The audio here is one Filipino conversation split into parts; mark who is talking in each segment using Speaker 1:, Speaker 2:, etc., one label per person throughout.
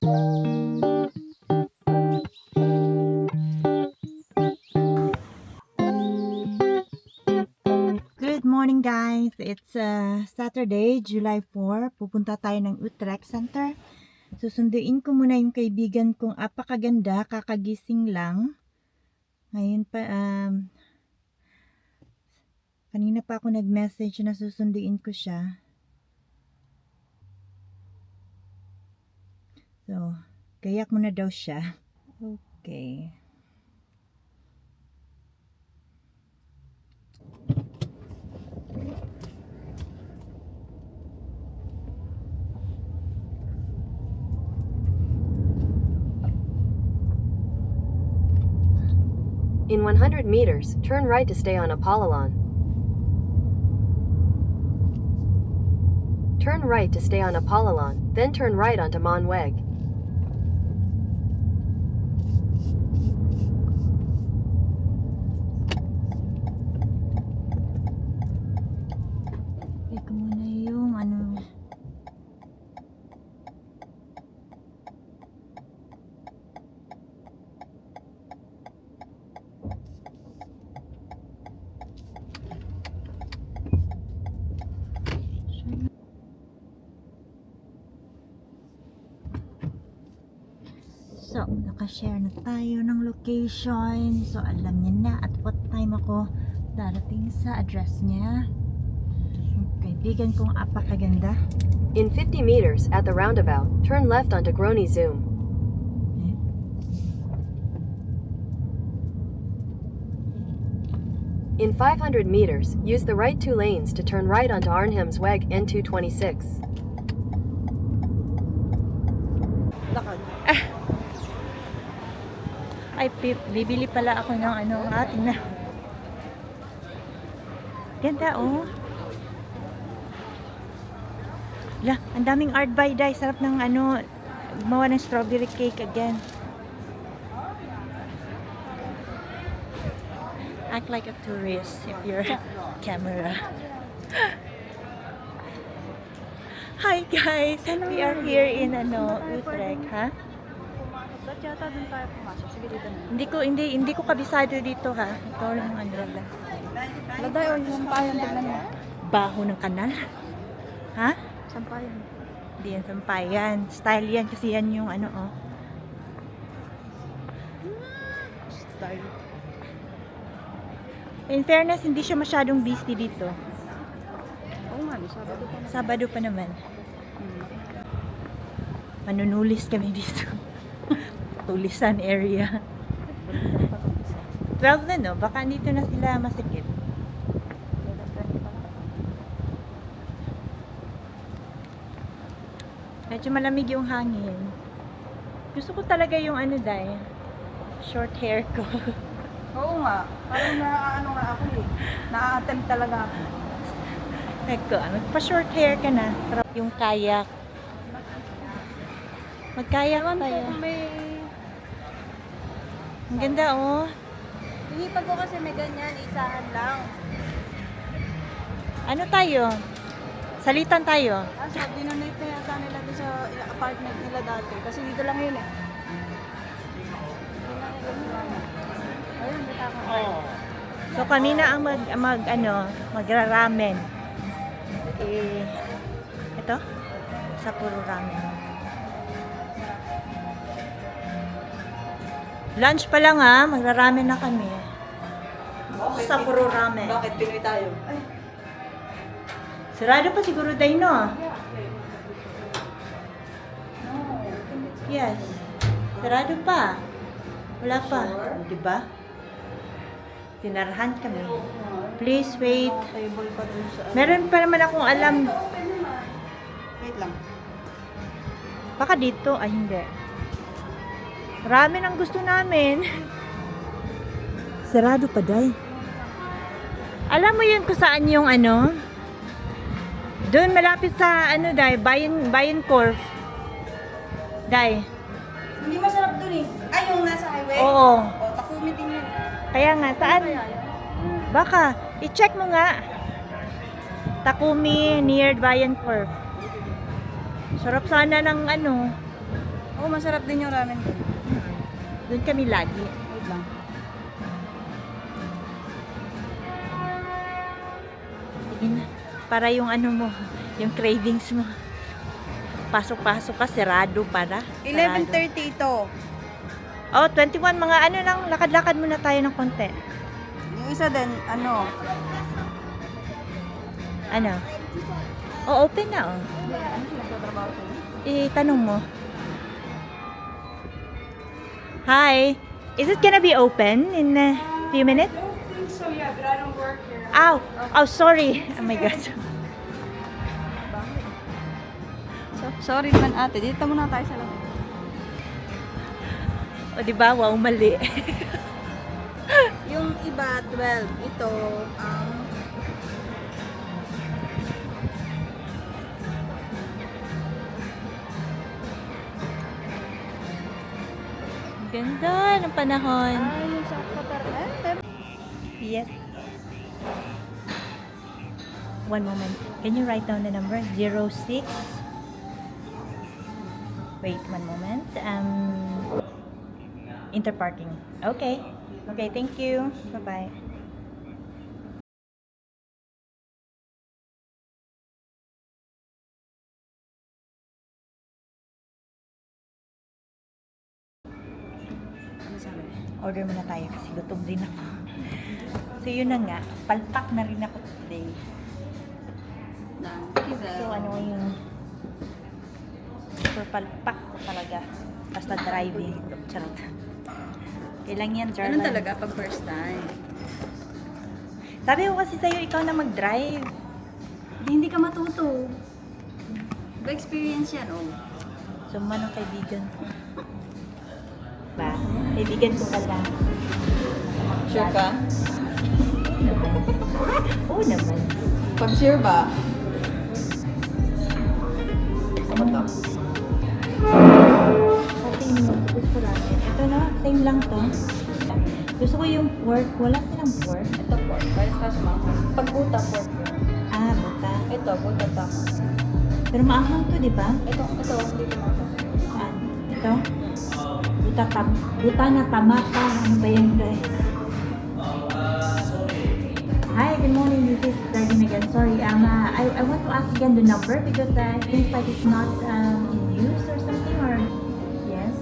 Speaker 1: Good morning guys! It's Saturday, July 4. Pupunta tayo ng Utrecht Center. Susunduin ko muna yung kaibigan kong apakaganda, kakagising lang. Ngayon pa, kanina pa ako nag-message na susunduin ko siya. So, gayak mo na daw siya. Okay.
Speaker 2: In 100 meters, turn right to stay on Apollon. Turn right to stay on Apollon, then turn right onto Monweg.
Speaker 1: Ito muna yung So, nakashare na tayo ng location. So, alam niya na at what time ako darating sa address niya. Kaibigan kong apakaganda.
Speaker 2: In 50 meters, at the roundabout, turn left onto Grony Zoom. In 500 meters, use the right two lanes to turn right onto Arnhemsweg N226.
Speaker 1: Ay, bibili pala ako ng ating na. Ganda, oh. La, ang daming art by Day. Sarap ng gumawa ng strawberry cake again. Act like a tourist if you're camera. Hi guys, we are here in Utrecht, ha?
Speaker 3: Ba't yata dun tayo pumasok? Sige, dito na.
Speaker 1: Hindi ko kabisado dito, ha. Ito lang ang lang.
Speaker 3: Laday, o yung sampayan tignan mo.
Speaker 1: Baho ng kanal. Ha?
Speaker 3: Sampayan.
Speaker 1: Hindi yan sampayan. Style yan kasi yan yung
Speaker 3: Style.
Speaker 1: In fairness, hindi siya masyadong busy dito.
Speaker 3: Oo nga, Sabado pa na.
Speaker 1: Sabado pa naman. Manunulis kami dito. Tulisan area. 12 na, no? Baka dito na sila masikip. Medyo malamig yung hangin. Gusto ko talaga yung Day, short hair ko.
Speaker 3: Oo nga. Parang nga ako eh. Na-attempt talaga ako.
Speaker 1: Eko, magpa-short hair ka na. Yung kayak. Magkayak tayo.
Speaker 3: May...
Speaker 1: Ang ganda, oh.
Speaker 3: Hinipag ko kasi may ganyan, isahan lang.
Speaker 1: Ano tayo? Salitan tayo.
Speaker 3: So, dinonate na yata nila doon sa apartment nila dati. Kasi dito lang yun eh. Ayun, dito ako.
Speaker 1: So kami na ang magra-ramen. Ito? Sa puro ramen. Lunch pa lang, ha, magra-ramen na kami. Sa puro ramen.
Speaker 3: Bakit Pinoy tayo?
Speaker 1: Sarado pa siguro tayo, no? Yes. Sarado pa. Wala pa. Diba? Tinarahan kami. Please wait.
Speaker 3: Table pa dun sa...
Speaker 1: Meron pa naman akong alam.
Speaker 3: Wait lang.
Speaker 1: Baka dito. Ay, hindi. Ramen ang gusto namin. Sarado pa, Day. Alam mo yun kung saan yung doon malapit sa Day, Bayan Corp. Day.
Speaker 3: Hindi masarap dun eh. Ay, yung nasa highway?
Speaker 1: Oo.
Speaker 3: O, Takumi din yun.
Speaker 1: Kaya nga, saan? Baka, i-check mo nga. Takumi, near Bayan Corp. Sarap sana ng
Speaker 3: Oo, masarap din yung ramen doon.
Speaker 1: Doon kami lagi.
Speaker 3: Wait lang.
Speaker 1: Sige na. Para yung ano mo, yung cravings mo. Pasok-pasok ka, serado para.
Speaker 3: 11:30 ito.
Speaker 1: Oh, 21, mga ano lang, lakad-lakad muna tayo ng konti.
Speaker 3: Yung isa din, ano?
Speaker 1: Ano? Oh, open na oh.
Speaker 3: Ano siya nagtatrabaho ko?
Speaker 1: Itanong mo. Hi, is it gonna be open in a few minutes?
Speaker 3: I don't think so, yeah, but I don't work here.
Speaker 1: Ow! Oh, sorry. Oh my God.
Speaker 3: Sorry naman ate, dito muna tayo sa labas.
Speaker 1: O, di ba? Wow, mali.
Speaker 3: Yung iba, 12. Ito,
Speaker 1: Ganda ng panahon.
Speaker 3: yung sa Qatar.
Speaker 1: Yes. One moment. Can you write down the number? 06. Wait, one moment. Interparking. Okay. Okay, thank you. Bye-bye.
Speaker 3: Ano sabi?
Speaker 1: Order muna tayo kasi gutom din ako. So yun na nga, palpak na rin ako today. So ano yung super palpak ko talaga. Basta driving. Charot. Kailang yan, Jarlan.
Speaker 3: Ganun talaga pag first time.
Speaker 1: Sabi ko kasi sa'yo, ikaw na mag-drive.
Speaker 3: Hindi ka matuto. Ba experience yan, oh.
Speaker 1: Suma ng kaibigan ko. Ba? Kaibigan ko pala.
Speaker 3: Sure ka?
Speaker 1: Oo naman.
Speaker 3: Pag sure ba? Ano to?
Speaker 1: Kasi gusto namin. Ito na, same lang to. Gusto ko yung pork. Wala silang pork.
Speaker 3: Ito pork. Kaya sa sumama. Pag buta, pork yun.
Speaker 1: Ah, buta.
Speaker 3: Ito, buta tama.
Speaker 1: Pero maanghang to, di ba?
Speaker 3: Ito, hindi ko makakita.
Speaker 1: Saan? Ito? Buta na tamata. Ano ba yan, guys? Hi, good morning. This is Darlene again. Sorry, I want to ask again the number because it seems like it's not in use or something. Or yes.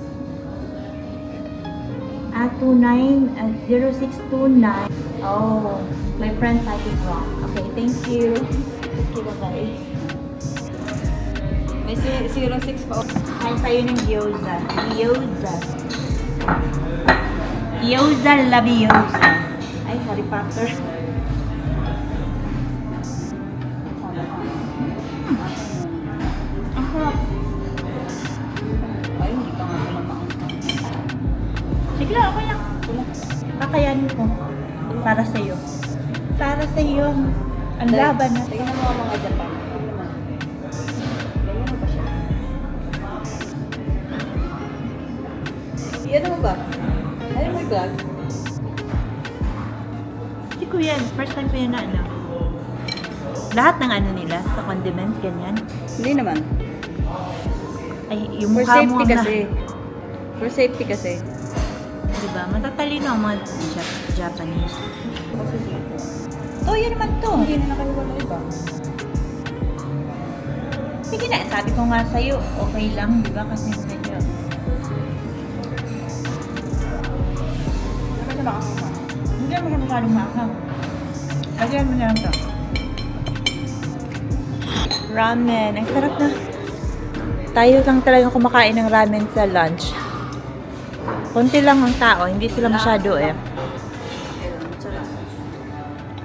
Speaker 1: 0629. Oh, my friend typed it wrong. Okay, thank you. Okay, bye-bye.
Speaker 3: May 06 pa.
Speaker 1: Kain tayo ng gyoza. Gyoza. Gyoza labiosa. Ay, Harry Potter. Ang sarap.
Speaker 3: Ay, hindi ka nga pala maangkang.
Speaker 1: Sige lang, okay lang. Kakayanin ko. Para sa'yo. Para sa'yo. Ang laban na.
Speaker 3: Tingnan mo ang mga Japan. Ganyan ba siya? Iyan mo ba? Ayaw mo i-vlog?
Speaker 1: Hindi ko yan. First time ko yan na ano. Lahat ng ano nila, sa condiments, ganyan.
Speaker 3: Hindi naman.
Speaker 1: Ay, yung
Speaker 3: For
Speaker 1: mukha mo
Speaker 3: safety
Speaker 1: na.
Speaker 3: kasi. For safety kasi.
Speaker 1: Diba? Matatalino ang mga Japanese.
Speaker 3: Kasi dito.
Speaker 1: Oh, yun naman to.
Speaker 3: Hindi na nakaliwa na iba.
Speaker 1: Sige na, sabi ko nga sa'yo, okay lang, di ba? Kasi medyo...
Speaker 3: Naman na makasama.
Speaker 1: Hindi naman siya masyadong maakang. Lagyan mo na lang to. Ramen. Ang sarap na. Tayo lang talagang kumakain ng ramen sa lunch. Konti lang ang tao, hindi sila masyado eh.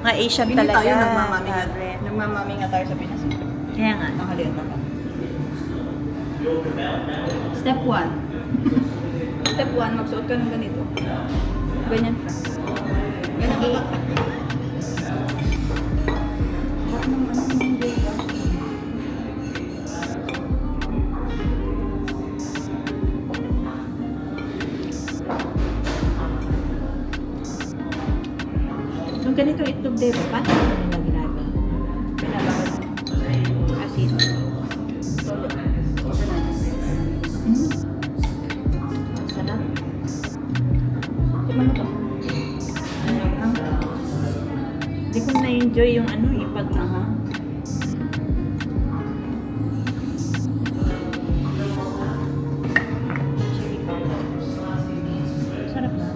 Speaker 1: Mga Asian
Speaker 3: Hindi
Speaker 1: talaga.
Speaker 3: tayo nagmamamingat.
Speaker 1: Sabi.
Speaker 3: Nagmamamingat tayo sa Pinas.
Speaker 1: Kaya nga.
Speaker 3: Nakalian na ka. Step 1. Step 1, magsuot ka ng ganito. Ganyan pa. Ganyan ka. Sarap ng ano ng gyoza.
Speaker 1: Yung ganito itlog dito, paano mo nila ginagawa?
Speaker 3: Pinabakal.
Speaker 1: Asin.
Speaker 3: Todo. Over na.
Speaker 1: enjoy yung ano, ipag na ha. Sarap na.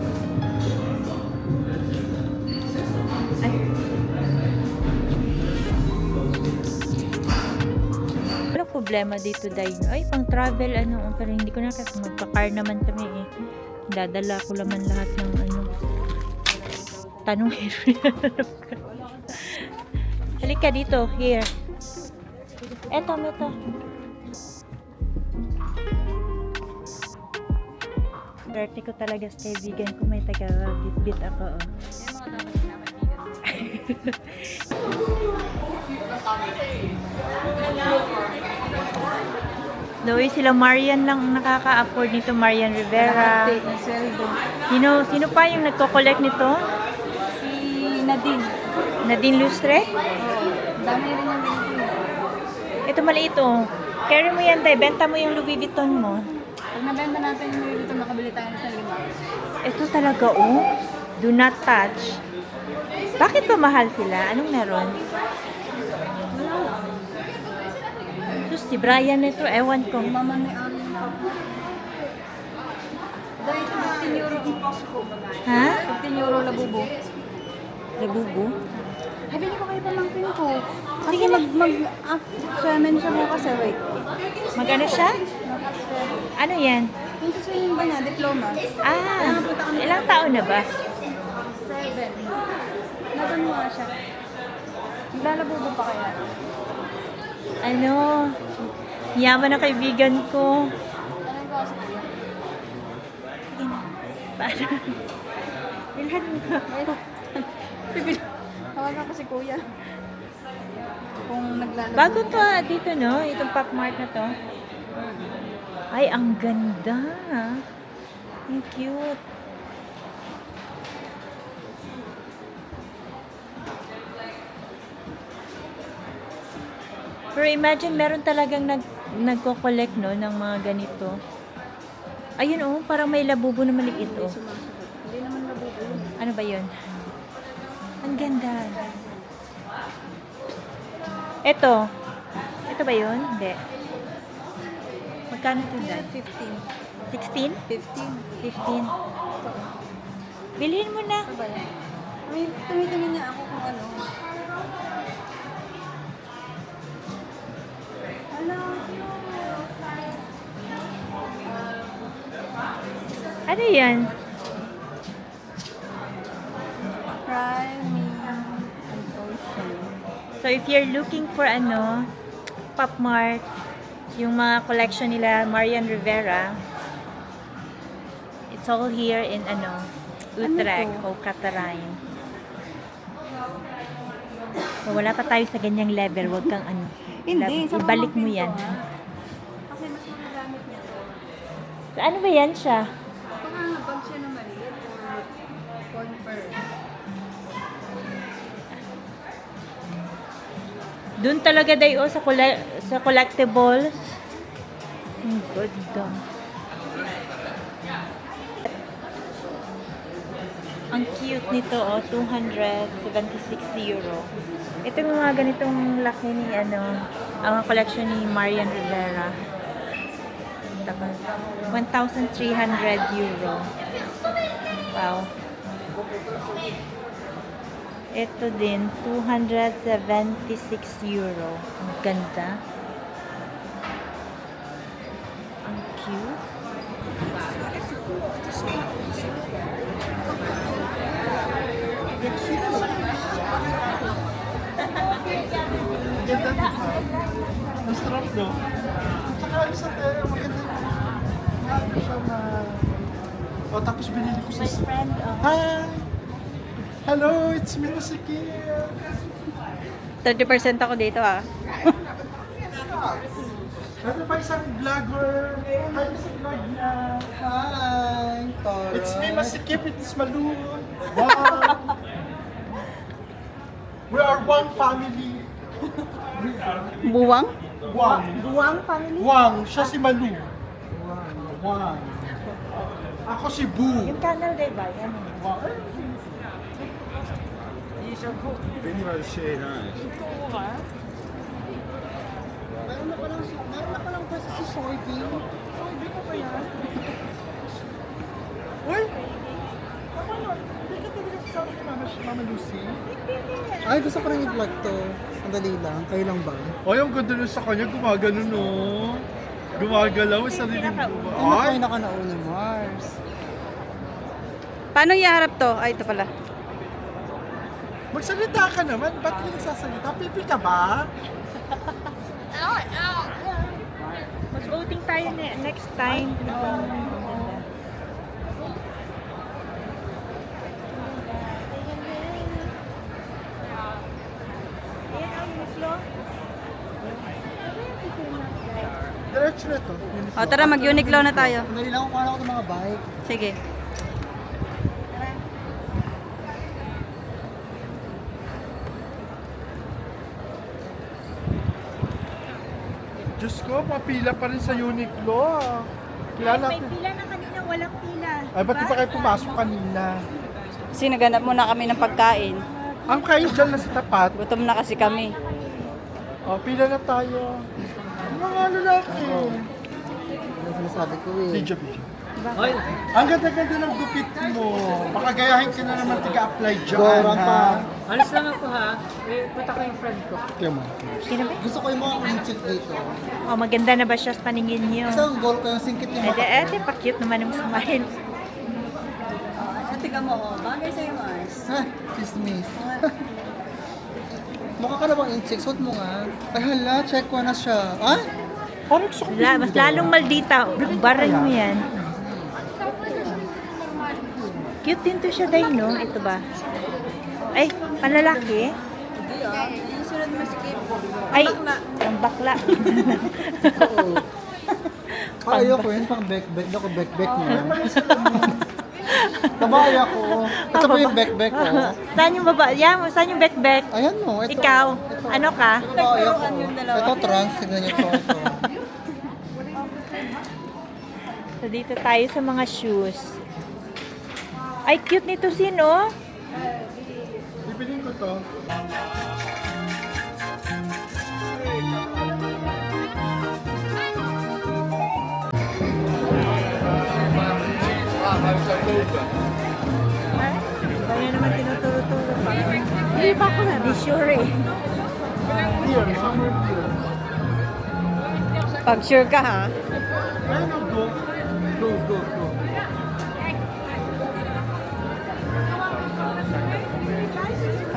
Speaker 1: Ay. Walang problema dito dahil, ay, pang travel, ano, pero hindi ko na kasi magpa-car naman kami eh. Dadala ko naman lahat ng ano, tanong. Halika dito, here. Eto, ito. Swerte ko talaga sa kaibigan ko, may taga-bit-bit ako. Oh. Loy, sila Marian lang ang nakaka-afford nito, Marian Rivera. Sino pa yung nagko-collect nito?
Speaker 3: Si Nadine.
Speaker 1: Nadine Lustre?
Speaker 3: Oo. Dami rin ang ganito.
Speaker 1: Ito maliit oh. Carry mo yan, tay. Benta mo yung Louis Vuitton mo.
Speaker 3: Pag nabenta natin yung Louis Vuitton, nakabili tayo nito 5.
Speaker 1: Ito talaga oh. Do not touch. Bakit ba mahal sila? Anong meron? Sus, si Brian nito, ewan ko.
Speaker 3: Mama ni Amin pa po. Dahil 15 euro ang cost ko.
Speaker 1: Ha?
Speaker 3: 15 euro labubo.
Speaker 1: Labubo?
Speaker 3: Ay, bili ko kayo pamangkin ko. Kasi sa mention mo kasi, wait.
Speaker 1: Magano siya? Ano yan?
Speaker 3: Yung sa swimming ba niya, diploma?
Speaker 1: Ah, ilang taon na ba?
Speaker 3: 7. Nadun mo nga siya. Naglalabubo pa kaya?
Speaker 1: Ano? Yaman na kaibigan ko.
Speaker 3: Ano yung kaso ko?
Speaker 1: Paano? Bilhan mo ka.
Speaker 3: Tawagan ko si kuya. Kung naglalabubo.
Speaker 1: Bago to dito no, itong Pop Mart na to. Ay, ang ganda. Ang cute. Pero imagine, meron talagang nagko-collect no, ng mga ganito. Ayun oh, parang may labubo na maliit oh.
Speaker 3: Sumasagot. Hindi naman labubo yun.
Speaker 1: Ano ba yun? Ang ganda. Ito. Ito ba yun? Hindi. Magkano ito dyan?
Speaker 3: 15.
Speaker 1: 16?
Speaker 3: 15.
Speaker 1: 15. Bilhin mo na.
Speaker 3: Ano ba yan? May tumitingin niya ako kung ano. Hello.
Speaker 1: Ano yan?
Speaker 3: Cry me an ocean.
Speaker 1: So if you're looking for ano, Pop Mart, yung mga collection nila Marian Rivera, it's all here in ano, Utrecht o Catarain. So, wala pa tayo sa ganyang level, wag kang ano.
Speaker 3: Hindi, sa
Speaker 1: ibalik mo
Speaker 3: pamangkin
Speaker 1: yan.
Speaker 3: ko, ha? Kasi mas magagamit niya to.
Speaker 1: So, ano ba yan siya?
Speaker 3: Baka bag siya na maliit or convert.
Speaker 1: Doon talaga dayo sa sa collectibles. Ang ganda. Ang cute nito oh, 276 euro. Ito yung mga ganitong laki ni ano, ang collection ni Marian Rivera. 1,300 euro. Wow. Ito din, 276 euro. Ang ganda. Ang cute.
Speaker 4: Masarap, no? Tsaka isa tayo, maganda siya na... O, tapos binili ko sa...
Speaker 1: My friend,
Speaker 4: Hi! Hello, it's me, Masiki!
Speaker 1: 30% ako dito ah.
Speaker 4: Ano pa isang vlogger? Hi, sa vlog niya!
Speaker 5: Hi, Tara.
Speaker 4: It's me, Masikip, it's Malu! Wow! We are one family!
Speaker 3: Buwang?
Speaker 4: Wang!
Speaker 3: Buwang family?
Speaker 4: Wang! Siya si Malu! Wang! Ako si Boo!
Speaker 1: Yung channel, diba? Yan.
Speaker 4: Wang! Pwede ba siya na?
Speaker 5: Meron na palang kasi si soybean. Soybean ko ba yan?
Speaker 4: Uy! Hindi ka talaga kasama ni Mama Lucy?
Speaker 5: Ay, gusto ko rin i-vlog to. Sandali lang. Kayo lang ba?
Speaker 4: Ay, ang ganda nun sa kanya. Gumagano, no? Gumagalaw sa sarili mo.
Speaker 5: Ano
Speaker 4: Ay!
Speaker 5: kayo nakanauna, Mars?
Speaker 3: Paano iharap to? Ay, ito pala.
Speaker 4: Magsalita ka naman. Ba't ka nagsasalita? Pipi ka ba?
Speaker 1: Mag-voting tayo next time. Ayan ang Uniqlo.
Speaker 4: Diretso na to.
Speaker 3: O, tara, mag-Uniqlo na tayo.
Speaker 5: Sandali lang kung ano ko ng mga bike.
Speaker 3: Sige.
Speaker 4: Diyos ko, mapila pa rin sa Uniqlo. Ah. Kilala
Speaker 1: May
Speaker 4: ko.
Speaker 1: pila na kanina, walang pila.
Speaker 4: Ay, ba't di pa kayo pumasok kanina?
Speaker 3: Kasi naganap muna kami ng pagkain.
Speaker 4: Ang kain dyan na sa tapat.
Speaker 3: Gutom na kasi kami.
Speaker 4: Oh, pila na tayo. Mga lalaki.
Speaker 5: Ano sinasabi ko eh.
Speaker 4: Video. Ang ganda-ganda ng gupit mo. Baka gayahin ka na naman tiga-apply dyan.
Speaker 5: Gorang pa.
Speaker 6: Alis lang ako ha. Punta ko yung friend ko.
Speaker 4: Kaya mo.
Speaker 5: Gusto ko yung mga inchik dito.
Speaker 1: Oh, maganda na ba siya sa paningin niyo?
Speaker 5: Kasi ang goal ko yung singkit yung
Speaker 1: Ede, pa-cute naman yung smile.
Speaker 3: Tika mo, bagay sa'yo, Mars.
Speaker 5: Ha? Chismis. Mukha ka na bang inchik? Suot mo nga. Ay hala, check ko na siya. Ay?
Speaker 4: Parang gusto ko
Speaker 1: Mas lalong maldita. Baray mo yan. Cute din to siya, Day, no? Ito ba? Ay, panlalaki?
Speaker 3: Hindi ah. Yung sunod mo si Kim.
Speaker 1: Ay, ang bakla.
Speaker 5: Oo. Ayoko yun, pang back-back. Ako back-back mo. Tabay ako. Ito ba yung back-back ko?
Speaker 1: Saan yung baba? Yan, saan yung back-back?
Speaker 5: Ayan mo. Ito.
Speaker 1: Ikaw,
Speaker 5: Ito.
Speaker 1: ano ka?
Speaker 5: Tabay ako. Ito trans. Tignan niyo ito.
Speaker 1: So, dito tayo sa mga shoes. Ay, cute nito, sino?
Speaker 4: Bibilin ko to.
Speaker 1: Kaya naman tinuturo-turo pa. Hindi pa ako na. Be sure eh.
Speaker 4: Here, somewhere here.
Speaker 3: Pag sure ka ha.
Speaker 4: Ayun, go. Go, go, go.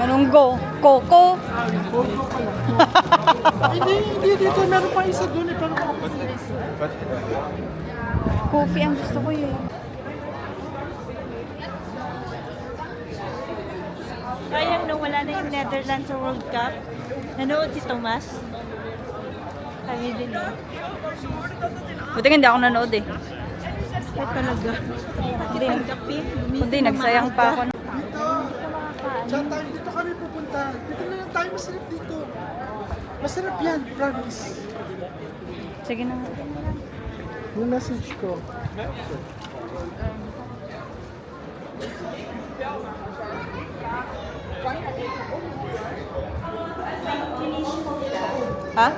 Speaker 3: Anong go? Coco?
Speaker 4: Hindi dito. Meron pa isa doon eh. Pero
Speaker 3: Coffee ang gusto ko eh.
Speaker 1: Sayang no, wala na yung Netherlands sa World Cup. Nanood si Tomas. Kami din eh.
Speaker 3: Buti nga hindi ako nanood eh.
Speaker 1: Ay talaga. Hindi nagkape.
Speaker 3: Kundi nagsayang pa ako.
Speaker 4: Diyan tayo, dito kami pupunta. Dito na lang tayo, masarap dito. Masarap yan, promise.
Speaker 3: Sige na.
Speaker 4: Yung message ko.
Speaker 3: Ha?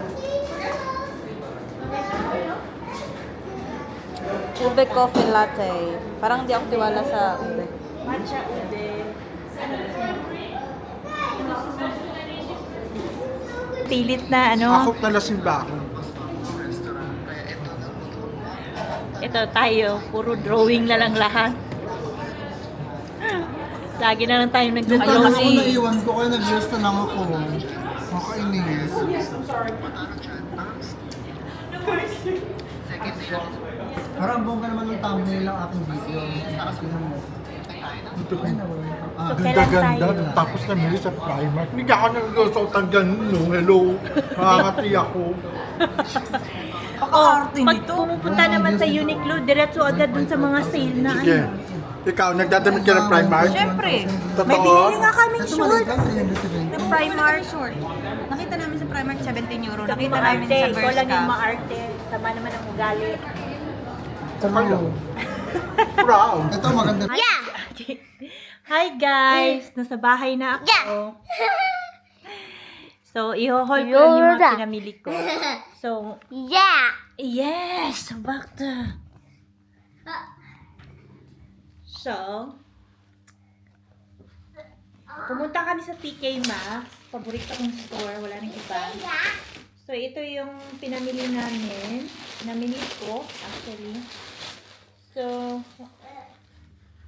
Speaker 3: Ube coffee latte. Parang di ako tiwala sa ube.
Speaker 1: Matcha ube. Pilit na ano.
Speaker 4: Ako nalasing ba ako?
Speaker 1: Ito tayo, puro drawing na lang lahat. Lagi na lang tayo
Speaker 5: Yung
Speaker 1: nag-draw.
Speaker 5: tanong ko naiwan ko, kaya nag-rest na lang ako. Makainis. Parang bongga naman ng thumbnail ng aking video. Tingnan mo.
Speaker 4: Dito ko.
Speaker 5: Ah,
Speaker 4: Ganda-ganda. Tapos namili sa Primark. Hindi ka ako nag-usautan ganun, no? Hello. Nakakati ako.
Speaker 1: Pag pumupunta naman sa Uniqlo, diretso agad dun sa mga sale na
Speaker 4: Sige.
Speaker 1: ano.
Speaker 4: Ikaw, nagdadamit ka ng Primark?
Speaker 3: Siyempre.
Speaker 4: Totoo?
Speaker 1: May binili nga kaming
Speaker 5: ito
Speaker 1: short.
Speaker 5: maliit lang, 370.
Speaker 1: Ng Primark.
Speaker 3: Short. Nakita namin sa Primark 17 euro.
Speaker 1: Sa
Speaker 3: Nakita namin
Speaker 1: maarte.
Speaker 3: sa
Speaker 1: Ikaw lang yung
Speaker 3: Bershka.
Speaker 1: maarte. Sama naman ang ugali.
Speaker 4: Hello. Proud.
Speaker 5: Ito maganda.
Speaker 1: Yeah! Hi guys! Nasa bahay na ako. So, i-haul ko lang yung mga pinamili ko. So, yes! Bakta! So, pumunta kami sa TK Maxx. Paborito kong store. Wala nang iba. So, ito yung pinamili namin. Pinamili ko, actually. So,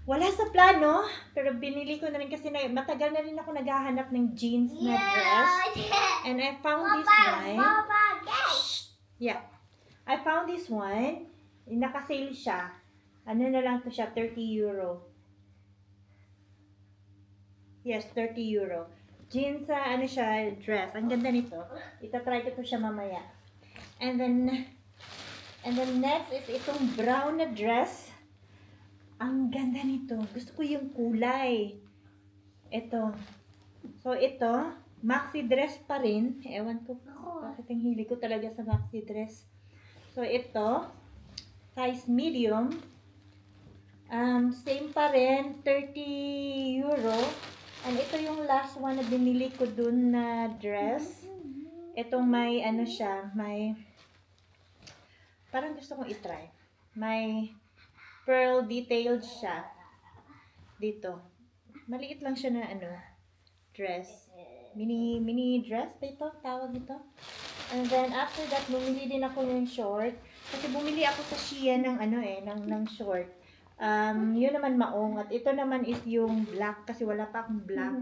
Speaker 1: wala sa plano. Pero binili ko na rin kasi matagal na rin ako naghahanap ng jeans na dress. And I found this one. Yeah. I found this one. Naka-sale siya. Ano na lang to siya? 30 euro. Yes, 30 euro. Jeans, ano siya, dress. Ang ganda nito. Itatry ko to siya mamaya. And then next is itong brown na dress. Ang ganda nito. Gusto ko yung kulay. Ito. So, ito, maxi dress pa rin. Ewan ko bakit ang hili ko talaga sa maxi dress. So, ito, size medium. Same pa rin, 30 euro. And ito yung last one na binili ko dun na dress. Itong may, ano siya, may, parang gusto kong itry. May pearl detailed siya. Dito. Maliit lang siya na, ano, dress. Mini dress ba ito? Tawag ito. And then, after that, bumili din ako ng short. Kasi bumili ako sa Shein ng, ano ng short. Yun naman maong. At ito naman is yung black. Kasi wala pa akong black.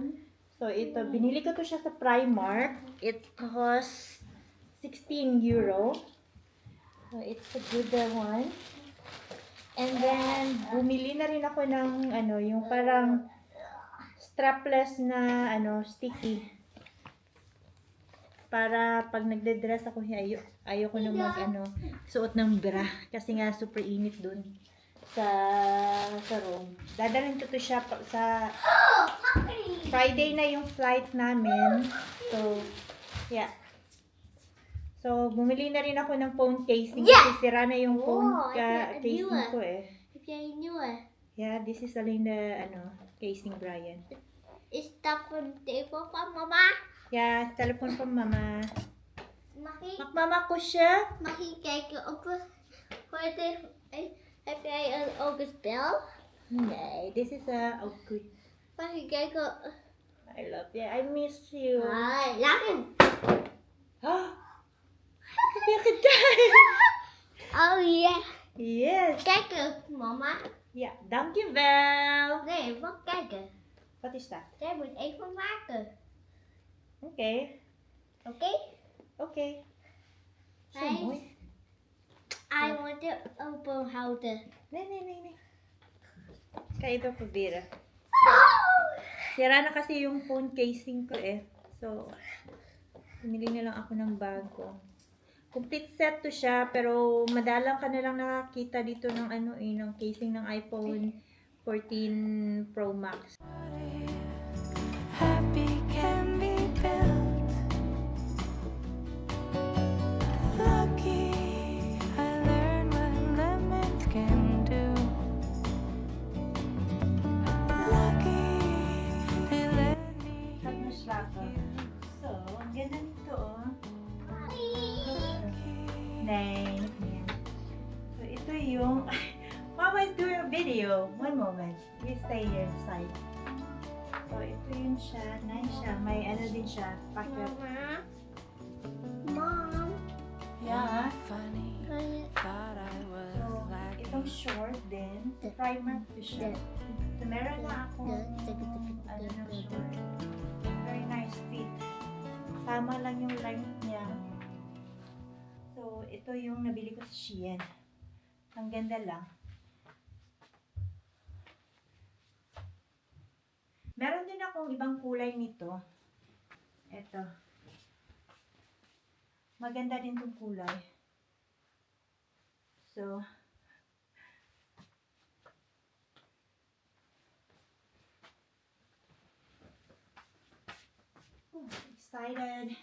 Speaker 1: So, ito. Binili ko to siya sa Primark. It costs 16 euro. So, it's a good one. And then, bumili na rin ako ng, ano, yung parang strapless na, ano, sticky. Para pag nagde-dress ako, ayoko na mag, suot ng bra. Kasi nga, super init dun sa room. Dadalhin ko to siya sa Friday na yung flight namin. So, yeah. So, bumili na rin ako ng phone casing kasi sira na yung phone casing ko eh. Yeah, this is alin the casing, Brian.
Speaker 7: Is that from table from Mama?
Speaker 1: Yeah, telephone from Mama.
Speaker 7: Maki,
Speaker 1: Makmama ko siya.
Speaker 7: kijken op heb jij ook een spel?
Speaker 1: Nee, this is okay.
Speaker 7: Mag ik kijken?
Speaker 1: I love you. I miss you.
Speaker 7: Lachen.
Speaker 1: Weer gedaan.
Speaker 7: Oh yeah.
Speaker 1: Yes.
Speaker 7: Kijken, Mama.
Speaker 1: Ja, dankjewel.
Speaker 7: Nee, wat kijken.
Speaker 1: Wat is dat?
Speaker 7: Jij moet even maken.
Speaker 1: Oké.
Speaker 7: Oké?
Speaker 1: Oké. Zo
Speaker 7: Hij-
Speaker 1: mooi.
Speaker 7: I want to open houden.
Speaker 1: Nee. Kaya ito proberen. Sira na kasi yung phone casing ko eh. So, pumili na lang ako ng bago. Complete set to siya, pero madalang ka na lang nakakita dito ng ng casing ng iPhone 14 Pro Max.
Speaker 8: Happy can be built. Lucky I learned what lemons can do. Lucky they let me
Speaker 1: Tapos lako. So, ang ganda nito oh. Nice. Yan. So, ito yung Mama is doing a video. One moment. You stay here side. So, ito yun siya. Nice siya. May din siya. Pocket.
Speaker 7: Mom.
Speaker 1: Yeah.
Speaker 8: funny. Thought I was
Speaker 1: So,
Speaker 8: lacking.
Speaker 1: itong short din. Primer to siya. So, meron na ako na short. Very nice fit. Tama lang yung length niya. So, ito yung nabili ko sa Shein. Ang ganda lang. Meron din akong ibang kulay nito. Ito. Maganda din tong kulay. So, excited.